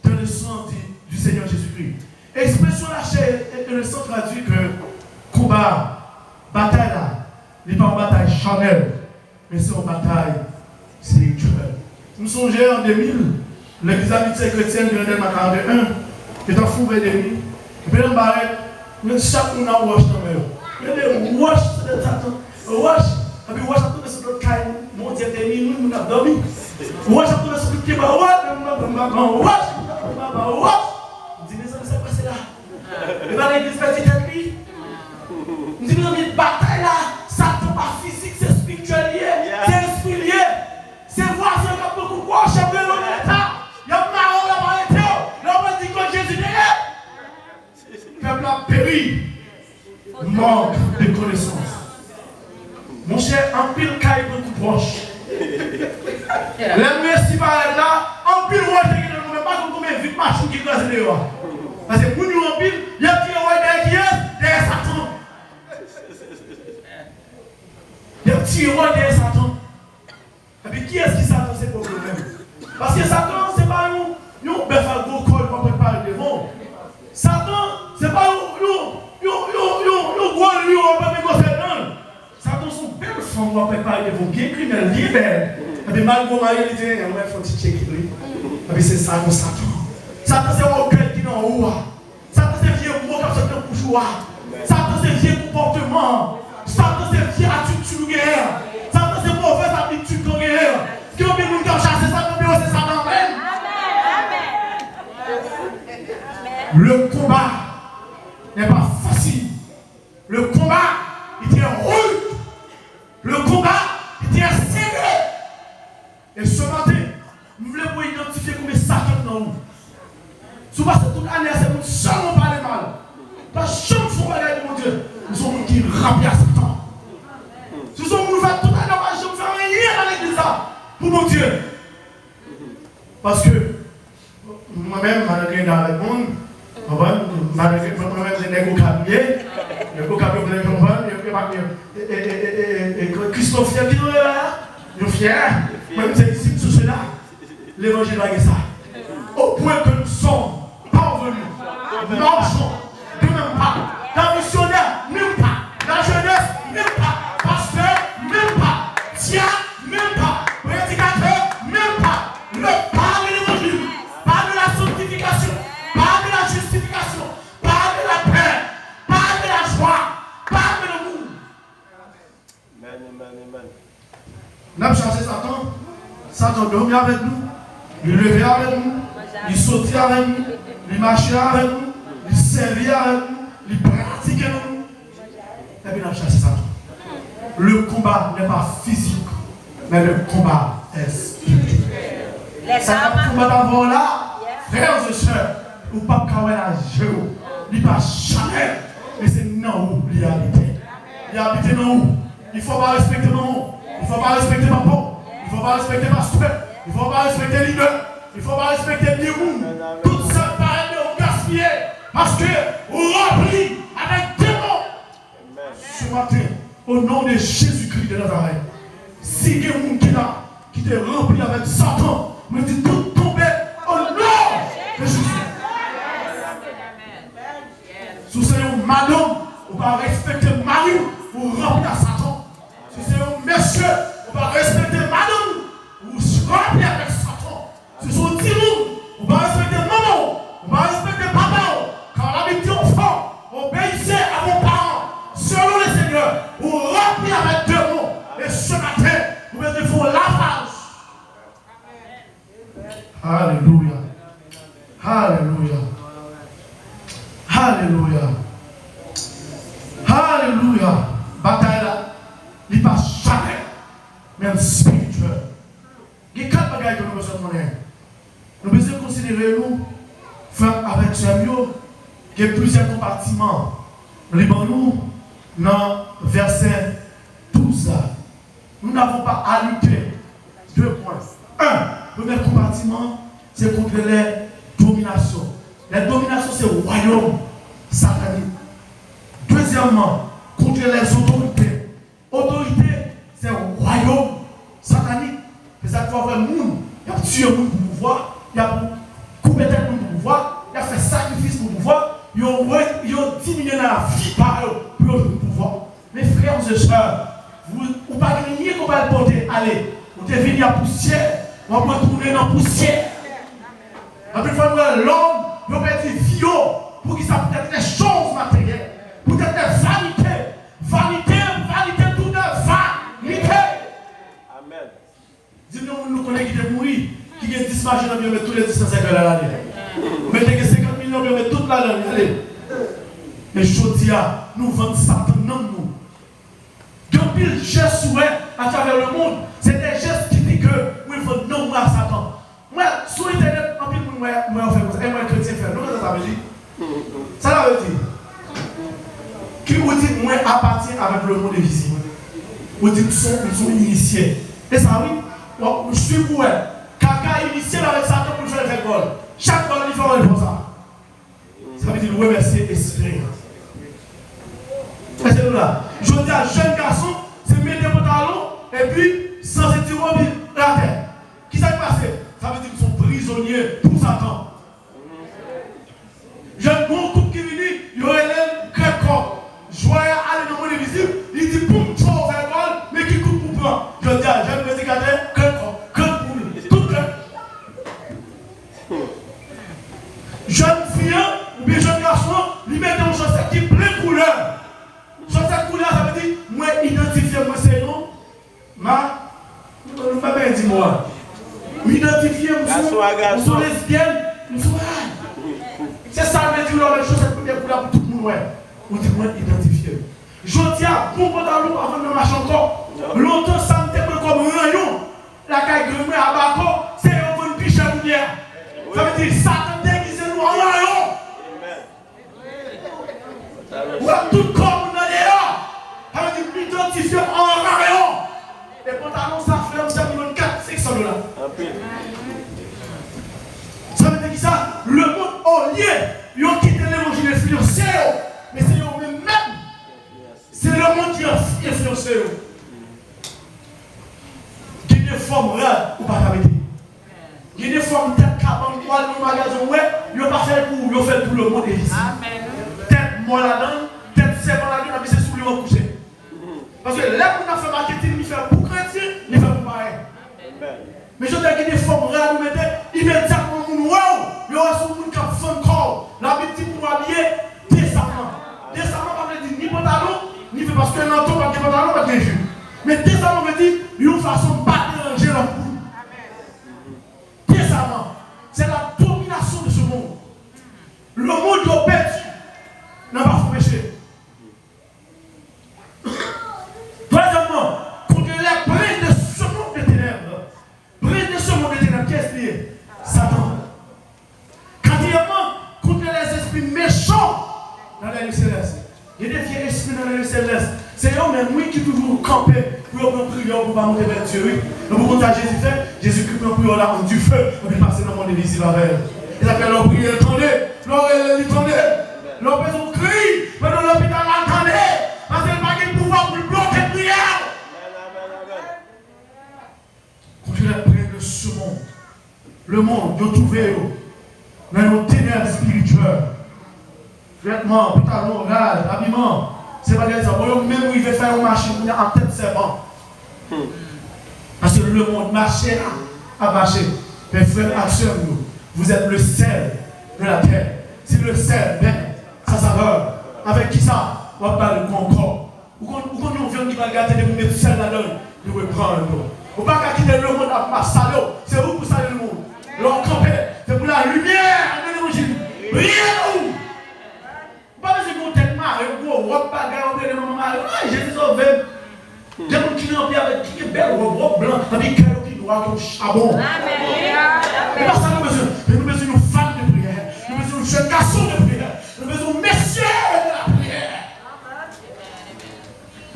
dans le sang du Seigneur Jésus-Christ. Expression la chair et le sang traduit que combat, bataille là. Ce n'est pas une bataille charnelle, mais c'est une bataille spirituelle. Nous songeons en 2000, l'église amitié chrétienne de Londres 41, qui est en fourré de nuit. Et puis, on va chaque monde a wash dans le mail. Il y a des wash, c'est des tatons. Wash, et puis wash à tout sur notre caille, mon Dieu, des nuits, nous avons dormi. Wash à tout sur notre pied, wash. On dit, mais ça s'est passé là. Et dans l'église petite et lui, on dit, nous avons une bataille là. Satan pas physique, c'est spirituel lié, c'est esprit lié. C'est voir si on a beaucoup de quoi, chef de l'honnêteté. dehors. Parce que pour nous en pile, il y a un petit roi derrière qui est derrière Satan. Il y a un petit roi derrière Satan. Et puis qui est-ce qui Satan c'est pour le problème? Parce que Satan, c'est pas nous bœuf à gros col pour préparer devant. Satan, c'est pas nous gros lion on peut négocier non. Satan sont belles femmes pour préparer devant, bien criminel, bien belle. Et puis malgré mari, il dit, on va faire un petit check. Et puis c'est ça, Satan. Satan, c'est un orgueil qui est en haut. Satan, c'est vieux mot comme ça pour jouer. Satan, c'est vieux comportement. Satan, c'est vieille attitude guerre. Satan, c'est mauvaise habitude de guerre. Ce qui est bien nous chasser ça, c'est Satan même. Le combat n'est pas facile. Le combat, il est rude. Le combat, il est serré. Et ce matin, nous voulons identifier combien Satan dans nous. Si vous passez toute l'année, c'est nous seulement parler mal. La chambre faut parler de mon Dieu. Nous sommes qui rappellent à Satan. Si nous sommes nous faire toute l'année, je ne fais rien dans l'église pour mon Dieu. Parce que moi-même, malgré dans le monde, malgré moi-même, j'ai des vocabulaires, les vocabulaires et Christophe fier qui est là, nous fiers, même c'est ici tout cela, l'évangile va ça. Au point que nous sommes parvenus, marchons, de même pas, dans le missionnaire, même pas, dans la jeunesse, même pas, pasteur, même pas, tiers, même pas, prédicateur, même pas, le pas de l'évangile, pas de la sanctification, pas de la justification, pas de la paix, pas de la joie, pas de l'amour. Amen. Nous avons cherché Satan, Satan dormait avec nous, il levait avec nous, il sautait avec nous, il marchait avec nous, il servait avec nous, il pratiquait avec nous. Et puis nous avons cherché Satan. Le combat n'est pas physique, mais le combat est spirituel. C'est un combat d'avant là, frères et sœurs, ou pas quand la géo, il ne va jamais, mais c'est non où il habite. Il habite non où. Il ne faut pas respecter mon nom. Il ne faut pas respecter ma peau. Il ne faut pas respecter ma soeur. Il ne faut pas respecter leader. Il ne faut pas respecter Biroum. Tout ça paraît de gaspiller. Parce que vous remplit avec démons. Ce matin, au nom de Jésus-Christ de Nazareth, si il y a un monde qui est là, qui est rempli avec Satan, me dit tout tomber au nom de Jésus. Si vous êtes un madame, vous ne pas respecter Marie, vous remplir à Satan. Si c'est un monsieur, on va respecter madame, vous remplir avec Satan. Si c'est un petit monde, on va respecter maman, on va respecter papa. Quand on habite enfant, obéissez à vos parents. Selon le Seigneur, vous remplir avec deux mots. Et ce matin, vous mettez vos lavages. Alléluia. Alléluia. Alléluia. Alléluia. Bataille là. Il ne passe jamais, même spirituel. Il y a 4 bagages que nous besoin de connaître. Nous devons considérer nous, frères avec Samuel, qu'il y a plusieurs compartiments. Nous, dans verset 12, nous n'avons pas à lutter. 2 points. 1. Le premier compartiment, c'est contre les dominations. Les dominations, c'est le royaume satanique. Deuxièmement, contre les autorités. Autorité, c'est un royaume satanique. C'est ça qu'il faut avoir le monde. Il y a tué le monde pour pouvoir, il y a coupé tête pour pouvoir, il y a fait sacrifice pour pouvoir, il y a diminué dans la vie par eux pour le pouvoir. Mes frères et sœurs, vous ne pas gagner qu'on va le porter. Allez, vous devez venir à poussière, on va retourner dans la poussière. La plus fois, l'homme, il va être vieux pour qu'il s'appelle peut-être des choses matérielles, peut-être des vanités. Vanité, toute vanité. Amen. Dis-nous, nous connaissons qui est mort, qui est 10 machines à mettre tous les 10 à l'année. Mettez 50 millions à mettre toute l'année. Allez. Et je dis, nous vendons Satan, non nous. Depuis le geste à travers le monde, c'est des gestes qui disent que il faut non moi Satan. Moi, sur Internet, en plus, moi, on fait comme ça. Et moi, chrétien, fait. Nous, ça veut dire. Ça veut dire. Qui vous dit moi appartient avec le monde invisible. Vous dites qu'ils sont initiés. Et ça oui, je suis pour eux. Quelqu'un initié avec Satan pour faire le gol. Chaque gol, il faut faire ça. là. Je dis à jeune garçon, c'est mettre des pantalons et puis sans étirer la terre. Qui s'est passé? Ça veut dire qu'ils sont prisonniers pour Satan. Jeune bon couple qui vient, il y aurait l'air très corps. Joyeux aller dans mon invisible, il dit boum, tu vas faire l'école, mais qui coupe pour prendre. Je dis à jeune prédicateur, que corps, que pour tout cœur. Jeune fille ou bien jeune garçon, lui met une chaussette qui plein de couleurs. Chaussette couleur, ça veut dire, moi identifier moi c'est non. Je ne pas dire moi. M'identifier, je suis lesbienne, je suis. C'est ça, je veux dire, la chaussette pour couleurs pour tout le monde. On dit moi identifier. Je dis à bon pantalon avant de marcher encore. Longtemps, ça me fait comme un rayon. La caille de moi à Bako, c'est un bon piche à lumière. Ça veut dire, Satan déguisé nous en rayon. Ou à tout corps, on est là. Ça veut dire, m'identifier en rayon. Les pantalons, ça fait ça me 400 $. Ça veut dire que ça, le monde au lieu, ils ont quitté l'évangile influencé. Mais c'est eux-mêmes. C'est le monde qui a influencé eux. Il y a des formes rares ou pas arrêter. Il y a des formes tête cabane, dans le magasin, ouais, ils ont pas fait pour, ils ont fait pour le monde ici. Tête moi là-dedans, tête servant là-dedans, mais c'est sous le coucher. Parce que là, on a fait marketing, il fait pour chrétien, il fait pour pareil. Mais je dis qu'il y a des formes rares, nous mettons immédiatement, wow, il y aura ce monde qui a fait corps. La petite pour habiller, décemment. Décemment, ça veut dire ni pantalon, ni fait parce qu'un entour, pas de pantalon, pas de jus. Mais décemment veut dire une façon de pas déranger la boue. Décemment, c'est la domination de ce monde. Le monde est perdu, n'a pas fait péché. Troisièmement, contre les princes de ce monde de ténèbres. Prince de ce monde de ténèbres, qui est lié? Satan. Quatrièmement, contre les esprits méchants dans la lieu céleste. Il y a des vieux esprits dans la lieu céleste. C'est eux-mêmes, oui, qui toujours campé pour prendre prière pour ne pas monter vers Dieu. Oui. Donc, pour ça, Jésus fait, Jésus qui prend prière là, on du feu, on peut passer dans le monde invisible avec elle. Il appelle leur prière, attendez, leur attendez, leur besoin crie, pendant l'hôpital, attendez, parce qu'elle n'a pas de pouvoir pour bloquer la prière. Quand tu les de ce monde, le monde, ils ont trouvé, dans nos ténèbres spirituelles, vêtements, pantalons, rage, habillement. C'est pas ça. Même où il veut faire une machine en tête serpent. Parce que le monde marchait à marcher. Mes frères, actions, vous êtes le sel de la terre. Si le sel bien sa saveur, avec qui ça? On va parler de concorde. Ou quand on vient qui va garder de vous mettre sel là-dedans, vous pouvez prendre un peu. Vous ne pouvez pas quitter le monde à salaud. C'est vous pour saler le monde. Leur camper, c'est pour la lumière de l'évangile. Rien où? Pas besoin de tête marée, gros, robe bagarre, on peut les mamans marées. Ah, Jésus sauvé. Des gens qui ont avec qui est belle, robe blanc, avec cœur qui noir comme charbon. Et pas ça, nous besoin. Mais nous besoin de femmes de prière. Nous besoin de jeunes garçons de prière. Nous besoin de messieurs de la prière.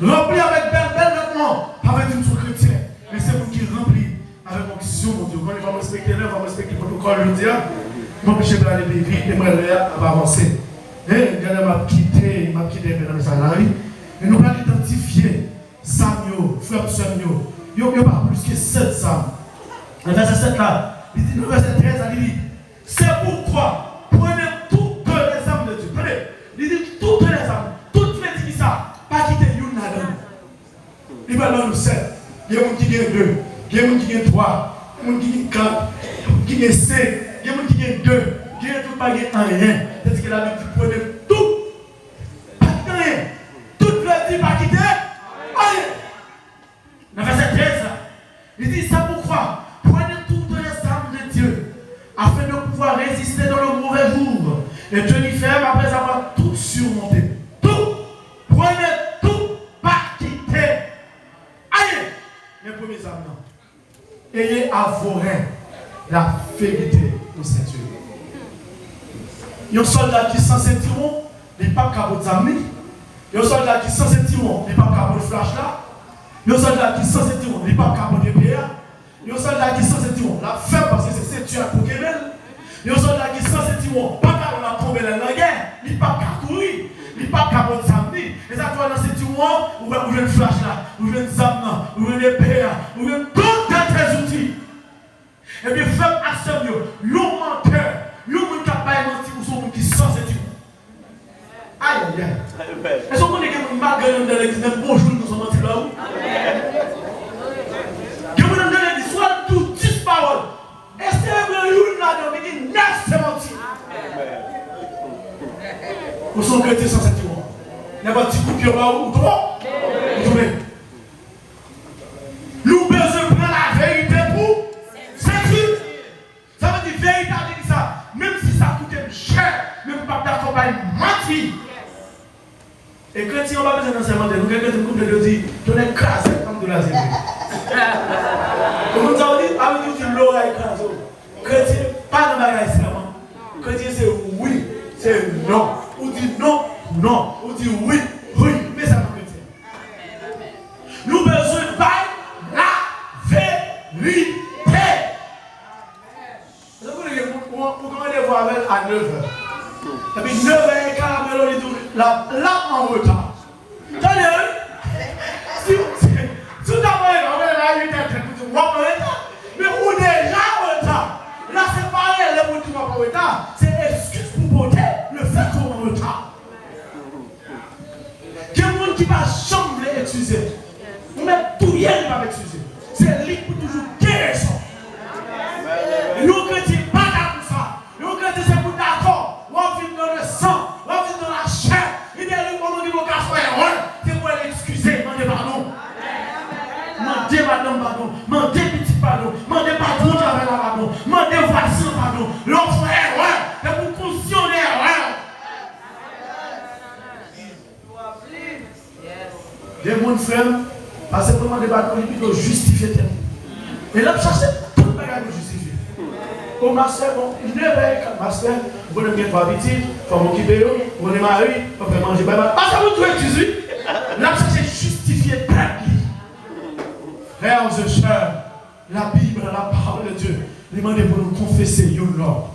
Remplis avec belle vêtements, avec une source chrétienne. Mais c'est vous qui remplit avec l'onction, mon Dieu. Quand il va me respecter l'heure, il va me respecter le protocole, je veux dire. M'empêcher de aller vite et m'avancer. Et regardez, m'a quitté, mesdames et salariés. Et nous allons identifier Samuel, frère Samuel. Il n'y a pas plus que 7 Sam. Le verset 7 là, il dit, le verset 13, il dit, c'est pourquoi prenez toutes les âmes de Dieu. Prenez, il dit toutes les âmes, toutes les dit ça, pas quitter une là-dedans. Il va dans nous 7. Il y a des gens qui gagnent 2, il y a des gens qui gagnent 3, il y a des gens qui gagnent 4, qui gagnent 5, il y a des gens qui gagnent 2. Qui est tout pas rien. C'est-à-dire qu'il a dit que prenez tout. Pas rien. Tout le dit pas quitter. Rien. Dans le verset 13, il dit ça pourquoi? Prenez toutes les armes de Dieu afin de pouvoir résister dans le mauvais jour et tenir ferme après avoir tout surmonté. Tout. Prenez tout. Pas quitter. Rien. Les premiers armes. Ayez à vos reins la vérité au Saint-Dieu. Il y a un soldat qui est censé tirer, il n'est pas capable de s'amener. Il y a un soldat qui est censé tirer, il n'est pas capable de flash là. Il y a un soldat qui est censé tirer, il n'est pas capable de payer. Il y a un soldat qui est censé tirer, la femme parce que c'est tuer pour qu'elle. Il y a un soldat qui est censé tirer, pas capable de tomber dans la guerre, il n'est pas capable de courir, il n'est pas capable de s'amener. Et ça, tu vois, dans ce tirer, bâtiment, ou une flash là, ou une zam là, ou une épée là, ou une tout tes outils. Et bien, faites action, l'homme menteur, l'homme qui a pas menti, ou son monde qui sort cette tout. Aïe, aïe, aïe. Est-ce qu'on est que malgré dans l'église, même bonjour, nous sommes mentis là-haut? Que vous dans l'église, soit tout 10 paroles. Et c'est un peu là-dedans, mais dit 9 c'est menti. Vous sont chrétiens sans cette tout. Il n'y a pas de petit coup de pied là-haut, ou trop? Vous trouvez? Nous besoin de prendre la vérité pour séduire. Ça veut dire vérité, ça. Même si ça coûte cher, même pas d'accord, pas mentir. Et chrétien, on va besoin d'enseignement de nous. Quelqu'un qui nous dit, tu es écrasé comme de la zéro. Comme nous avons dit, avec nous, tu l'auras écrasé. Chrétien, pas de bagage seulement. Chrétien, c'est oui, c'est non. Ou dit non, non. Ou dit oui, oui. Mais ça nous chrétien. Nous besoin de la vérité. Vous commencez à voir avec à 9h. Et puis 9h15, la en retard. Si vous avez la 8h30, mais vous déjà en retard. Là, c'est pareil, les mots qui vont en retard, c'est excuse pour porter le fait qu'on est en retard. Quelqu'un qui va jamais excuser. Ou même tout rien ne va m'excuser. C'est lui pour toujours guérir ça. Nous chrétiens, pas d'accord ça. Nous chrétiens, c'est pour d'accord. On vit dans le sang, on vit dans la chair. Il y a des moments qui vont faire erreur. C'est pour l'excuser, demandez pardon. Demandez pardon. Demandez petit pardon. Demandez pardon, j'avais la pardon. Demandez voici pardon. L'autre erreur. C'est pour cautionner erreur. Des gens frères, parce que pour demander pardon, il faut justifier. Et là, cherchez tout le bagage de justifier. Au master, bon, il ne veut pas master, vous ne mettez pas petit, vous m'occupez, vous ne mariez, vous pouvez manger, parce que vous trouvez Jésus, là, cherchez justifier ta vie. Frères et sœurs, la Bible, la parole de Dieu, demandez pour nous confesser, you Lord.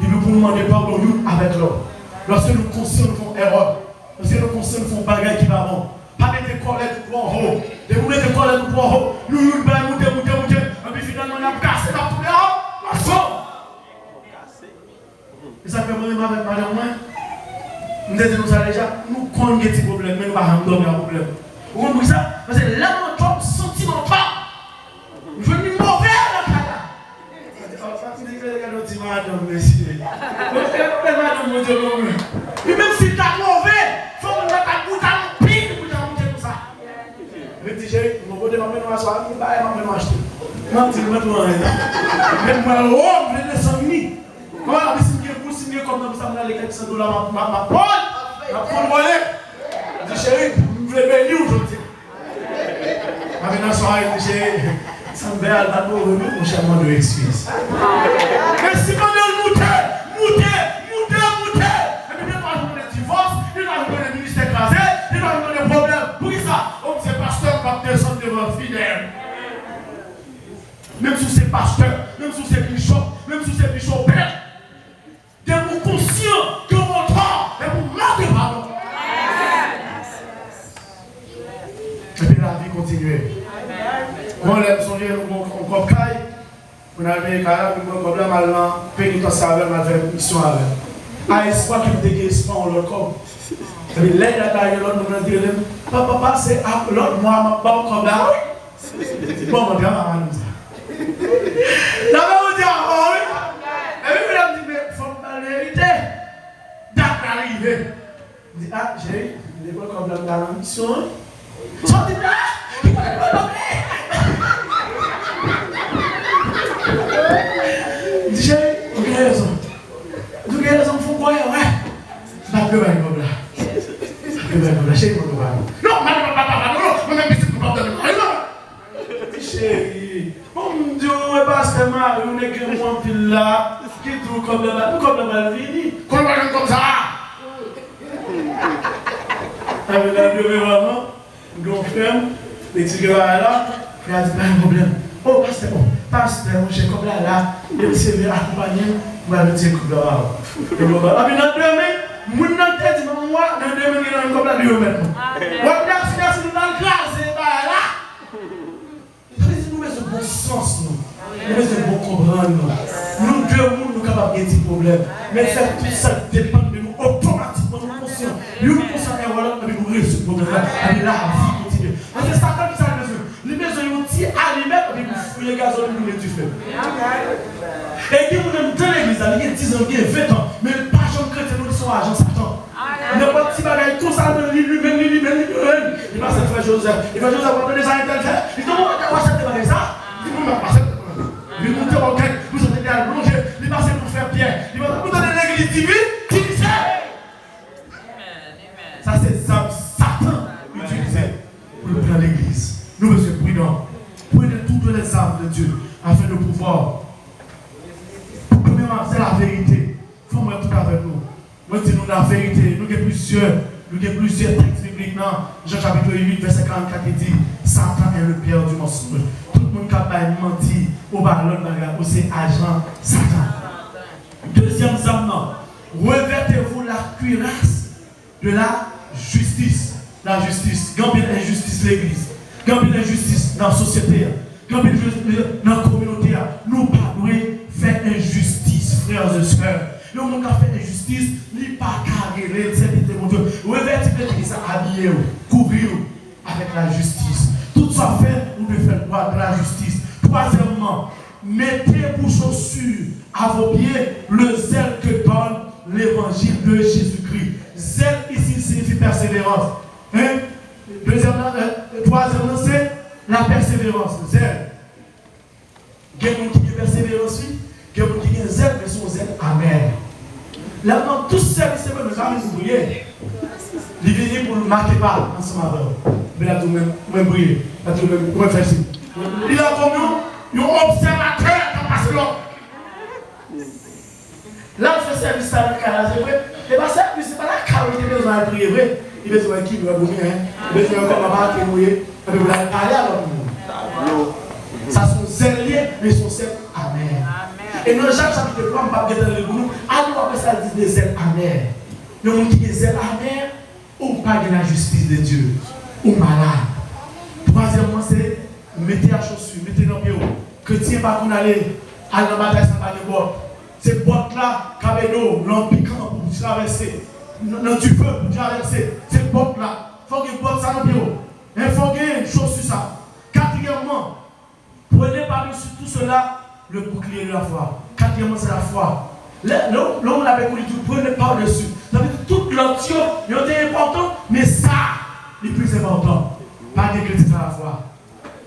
Il nous demander pardon, you avec l'homme. Lorsque nous conscients nous faisons erreur, lorsque nous conscients nous faisons bagaille qui va bon, pas mettre colère tout en haut, de vous mettre colère tout en haut, nous et puis finalement on a cassé la tournée en haut, et ça fait moi-même avec madame, nous disons ça déjà, nous connaissons des problèmes, mais nous ne pouvons pas dormir un problème. Vous comprenez ça? Parce que là, mon job sentimental, je veux une mauvaise dans le cas. Et même si tu es mauvais, il faut que tu aies un pire pour t'amuser tout ça. Je dis, je vais m'asseoir, je vais m'acheter. Je vais m'acheter. Même moi, je vais descendre. Voilà, si je suis comme ça, je vais aller $400 ma poche. Je vais prendre le volet. Je dis, chérie, je vais bénir aujourd'hui. Maintenant, soirée, chérie. Ça me fait à mon charmant de excuses. Mais si on est mouté. Et puis, bien, pas jouer le divorce, il va jouer le ministère écrasé, il va jouer le problème. Pour qui ça? Comme c'est pasteur, pas descendre devant fidèle. Même si c'est pasteur, même si c'est bishop, même si c'est bishop père, de vous conscient que votre temps est pour marquer pardon. Et puis la vie continue. Bon, les songez, on caille, on a mis un problème à l'an, pénitence avec, on a fait une mission avec. À espoir qu'il me déguise espoir, on le corps. Et puis l'aide à taille, l'autre nous dit, papa, c'est l'autre, moi, ma banque comme là. Bon, mon gars, maman nous dit. La maman vous dit, oh oui. Et puis, elle me dit, mais il faut me la vérité. Date arrivée. Il dit, ah, j'ai eu des comme dans la mission. Sortez là! Il va pas dormir! Il dit, j'ai eu raison. Vous avez raison, il faut quoi, ouais? La peur va être là. Chérie, non, chérie, mon Dieu, pasteur Marie, on est que moi pile là, qui trouve comme la Malvini, comme ça. Avec la deux vraiment, nous ferme, les petits gars là, il a dit pas de problème. Oh, pasteur, mon cher, comme là, il s'est accompagné, on va le dire que là. Et voilà, ah, mais notre demain, mon nom dit, moi, dans 2 minutes, on va le mettre. si nous dans le grâce, c'est là. Nous avons bon sens, nous avons bon comprendre. Nous deux, nous sommes capables de dire problème. Mais faire tout ça dépend de nous automatiquement, nous conscients. Nous conscients, voilà, nous réussissons ce problème-là. Et là, la vie continue. Parce que Satan, qui a besoin. Les besoins, ils ont dit allumer, et puis vous les gazons, nous les tuons. Et qui vous aime dans l'église, il y a 10 ans, il y a 20 ans, mais pas jeune chrétien, nous sommes agents Satan. Il n'y a pas de petit bagage, tout ça, lui-même. Il va se faire Joseph. Il va Joseph, on a des gens intelligents. Il dit, on va acheter des ça. Il dit, on va passer. Il va monter au cœur, vous êtes allongé. Il va passer pour faire bien. Il va vous donner l'église divine, qui sait. Ça, c'est Satan utilisé pour prendre l'église. Nous, monsieur prudents, prenez toutes les armes de Dieu afin de pouvoir. Premièrement, c'est la vérité. Il faut mettre tout avec nous. Moi, je dis nous la vérité. Nous avons plusieurs textes bibliques. Jean chapitre 8, verset 44, il dit Satan est le père du mensonge. Tout le monde qui a menti au ballon, c'est agent Satan. Deuxième arme, revêtez-vous la cuirasse de la justice. La justice. Quand il y a injustice l'église, quand il y a injustice dans la société, quand il y a dans la communauté, nous ne pouvons pas faire injustice, frères et sœurs. Le monde qui a fait injustice, il n'est pas carré, c'est mon Dieu. Revêtez-vous ça, habillez-vous, couvrez-vous avec la justice. Tout ça fait, vous devez faire droit de la justice. Troisièmement, mettez pour chaussures à vos pieds le zèle que donne l'évangile de Jésus-Christ. Zèle ici signifie persévérance. Hein? Troisièmement, c'est la persévérance. Zèle. Il y a des gens qui ont persévérance, il y a des gens qui ont zèle, mais son zèle amer. Là, dans tout ce service, c'est nous jamais briller. Il vient pour ne marquer pas ensemble avec vous. Mais là, tout le même briller. Là, tout le même faire ça. Il a comme nous, un observateur qui passe là. Là, on fait service à la carrière, c'est vrai. Et bien, c'est pas la carrière qui a besoin de prier, vrai. Il a besoin de qui, il a besoin de comme la qui est mouillée. Et puis, vous allez parler à l'autre. Ça sont zèliers, mais ils sont zèles amers. Et dans Jacques chapitre 3, on va pas dans le boulot. Alors, après ça, dit des zèles amers. Le monde qui est zèle amer, ou pas de la justice de Dieu, ou malade. Troisièmement, c'est mettez la chaussure, mettez dans le bureau. Chrétien, pas qu'on aller à la bataille sans pas de bottes. Ces bottes-là, cabedo, l'empiquant pour traverser. Dans du feu pour traverser. Ces bottes-là, il faut qu'il y ait une botte ça dans le bureau. Il faut qu'il y ait une chaussure ça. Quatrièmement, prenez par-dessus tout cela le bouclier de la foi. Quatrièmement, c'est la foi. L'homme l'avait connu tout, prenez par-dessus. Ça veut dire que toute l'option, il est important, mais ça, le plus important. Pas de chrétien, c'est la foi.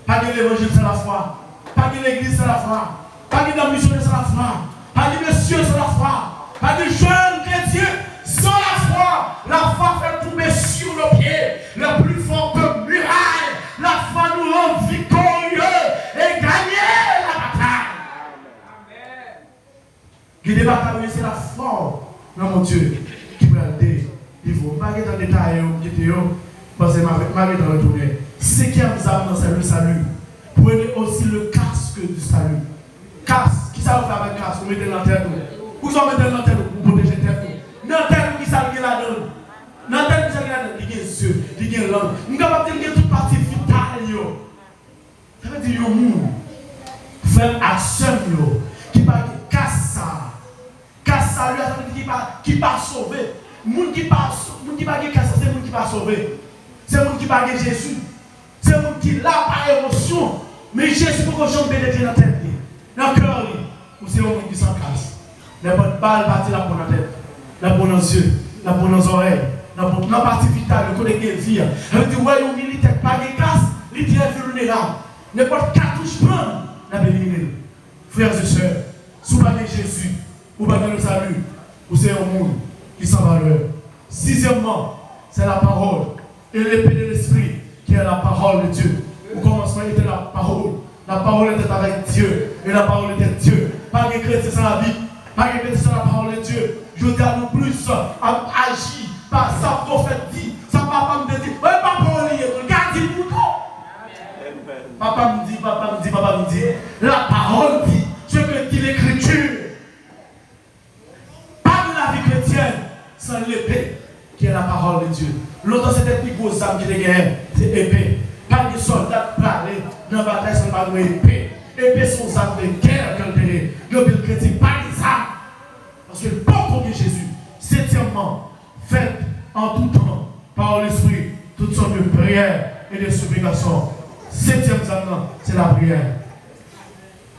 Pas de l'évangile, c'est la foi. Pas de l'église, c'est la foi. Pas de la mission, c'est la foi. Pas de messieurs, c'est la foi. Pas de jeunes chrétiens, sans la foi. La foi fait tomber sur nos pieds. La plus forte muraille. La foi nous rend victorieux et gagner la bataille. Guider la bataille, c'est la foi. Non, mon Dieu, qui peut aider. Il faut pas aller dans le détail, parce que ma vie dans le tournée. Cinquième arme, c'est le salut. Prenez aussi le casque du salut. Casque, qui ça vous fait avec casque? Vous mettez dans la tête. Vous mettez dans la tête pour protéger la tête. Dans la tête, qui ça vous la donne? Dans la tête, qui ça vous la donne? Il y a des yeux, il y a des langues. Nous ne pouvons pas dire toute partie vitale. Ça veut dire que nous faire action qui va casser ça. Casse ça, lui, ça veut dire qui va sauver. Moun qui va casser, c'est moun qui va sauver. C'est moun qui va Jésus. C'est moun qui l'a par émotion. Mais Jésus pour que j'en pénètre dans la tête. Dans le cœur, ou c'est un monde qui s'en casse. La bonne balle partie la bonne tête, la bonne aux yeux, la bonne aux oreilles, la bonne partie vitale, le côté qui est vie. Elle dit, ouais, un militaire pas de casse, il est très vulnérable. N'importe cartouche prendre, la bénédiction. Frères et sœurs, sous la Jésus, ou pas le salut, ou c'est un monde qui s'en valeur. Sixièmement, c'est la parole. Et l'épée de l'esprit, qui est la parole de Dieu. Au commencement, il était la parole. La parole était avec Dieu. Et la parole était Dieu. Pas de chrétien sans la Bible. Pas de chrétien sans la parole de Dieu. Je dis à nous plus, agir par ça, prophète dit. Ça, papa me dit. Ouais, papa, regardez pour toi. Papa me dit. La parole dit. Ce que dit l'écriture. Pas de la vie chrétienne sans l'épée, qui est la parole de Dieu. L'autre, c'était plus gros âme qui les gagne c'est épée. Pas de soldats parler dans la bataille sans pas de épée. Épée sont armes de guerre quand elle est. Le chrétien, pas les armes. Parce que pas comme Jésus. Septièmement, faites en tout temps, par l'Esprit, toutes sortes de prières et de supplications. Septième arme, c'est la prière.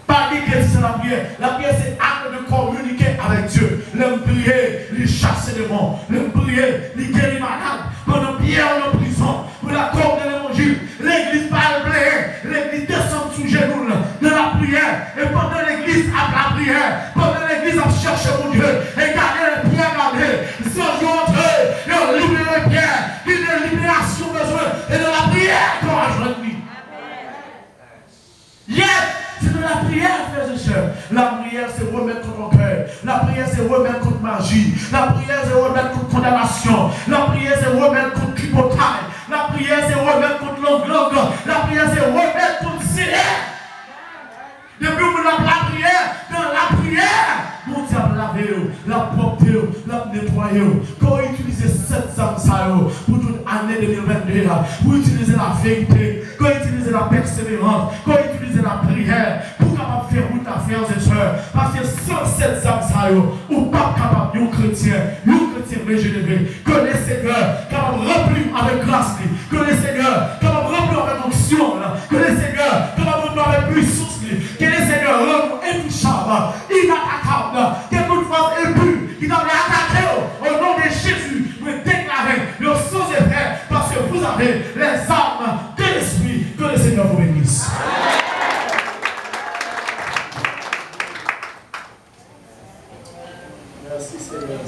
Pas d'écrire, c'est la prière. La prière, c'est acte de communiquer avec Dieu. L'homme prier, lui chasser les démons. L'homme prier, lui guérir les malades. Pendant Pierre en prison, pour la cause de l'évangile, l'église parle prière. L'église descend sous genoux de la prière. Et pendant l'église a la prière, pendant l'église a cherché mon Dieu, et garder les pierres gardées, sans entre eux, et libérer les pierres, qu'il y ait une libération besoin, et de la prière qu'on a joint lui. C'est de la prière, frères et sœurs. La prière, c'est remettre contre mon cœur. La prière, c'est remettre contre magie. La prière, c'est remettre contre condamnation. La prière, c'est remettre contre clipotage. La prière, c'est remettre contre langue. La prière, c'est remettre contre silence. Depuis que la prière, dans la prière, mon Dieu a lavé, la porté, la nettoyé. Quand on utilise cette âme pour toute année 2022, pour utiliser la vérité, quand on utilise la persévérance, quand on utilise la prière, pour capable faire route à frères et sœurs. Parce que sans cette âme, ou pas capable, un chrétien régénéré, que le Seigneur capable de remplir avec grâce, que le Seigneur capable de remplir avec onction, que le Seigneur capable de remplir avec puissance, que le Seigneur rend intouchable, inattaquable, que toute force impure qui doit attaquer au nom de Jésus, me déclarer le sans effet, parce que vous avez les armes de l'Esprit, que le Seigneur vous bénisse. Merci Seigneur.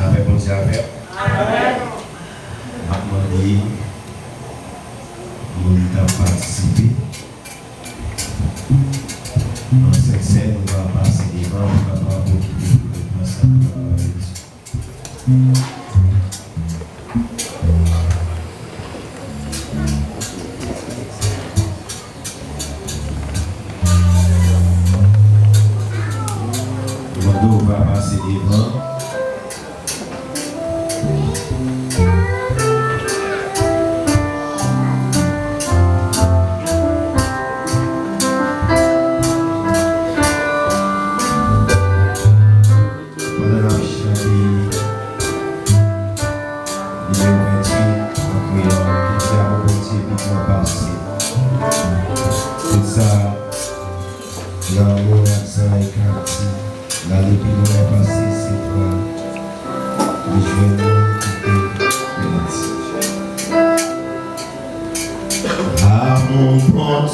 Avec mon Dieu, avec. Demandé, nous avons participé. Dans cette scène, on va passer devant, on va pas occuper le passage. On va passer devant.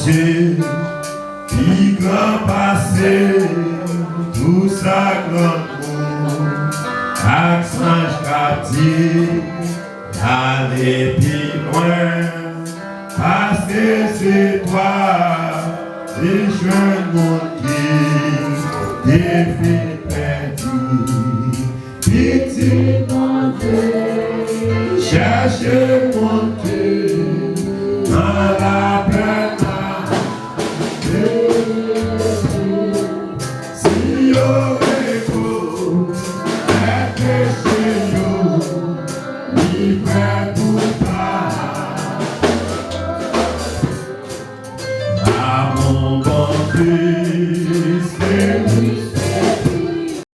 Dieu, qui grand passé, tout ça grand monde, accent quartier, aller plus loin, parce que c'est toi, les jeunes monde qui défait perdu, pitié mon Dieu, cherchez mon Dieu, dans la peine. Mon bon Dieu.